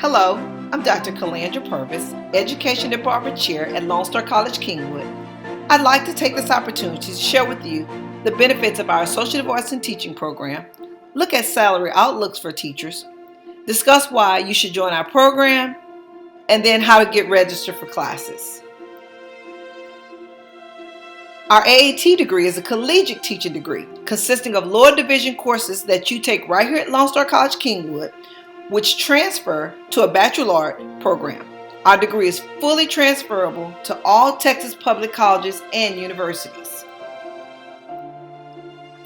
Hello, I'm Dr. Calandra Pervis, Education-Dept-Kingwood Chair at Lone Star College-Kingwood. I'd like to take this opportunity to share with you the benefits of our Associate of Arts in Teaching program, look at salary outlooks for teachers, discuss why you should join our program, and then how to get registered for classes. Our AAT degree is a collegiate teaching degree consisting of lower division courses that you take right here at Lone Star College-Kingwood, which transfer to a baccalaureate program. Our degree is fully transferable to all Texas public colleges and universities.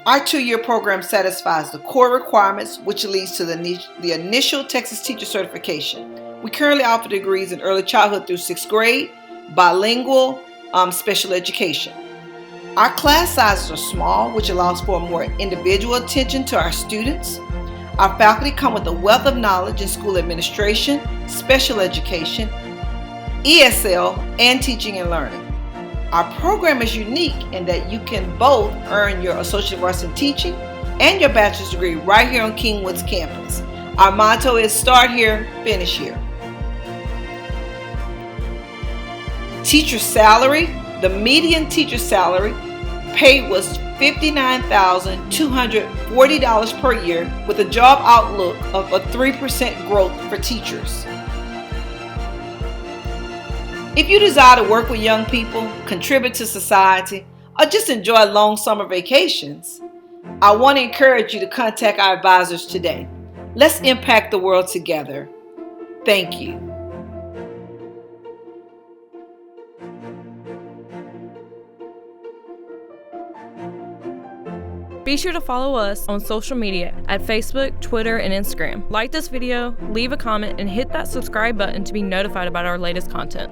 Our 2-year program satisfies the core requirements, which leads to the initial Texas teacher certification. We currently offer degrees in early childhood through 6th grade, bilingual, special education. Our class sizes are small, which allows for more individual attention to our students. Our faculty come with a wealth of knowledge in school administration, special education, ESL, and teaching and learning. Our program is unique in that you can both earn your Associate of Arts in Teaching and your bachelor's degree right here on Kingwood's campus. Our motto is start here, finish here. Teacher salary, the median teacher salary paid was $59,240 per year with a job outlook of a 3% growth for teachers. If you desire to work with young people, contribute to society, or just enjoy long summer vacations, I want to encourage you to contact our advisors today. Let's impact the world together. Thank you. Be sure to follow us on social media at Facebook, Twitter, and Instagram. Like this video, leave a comment, and hit that subscribe button to be notified about our latest content.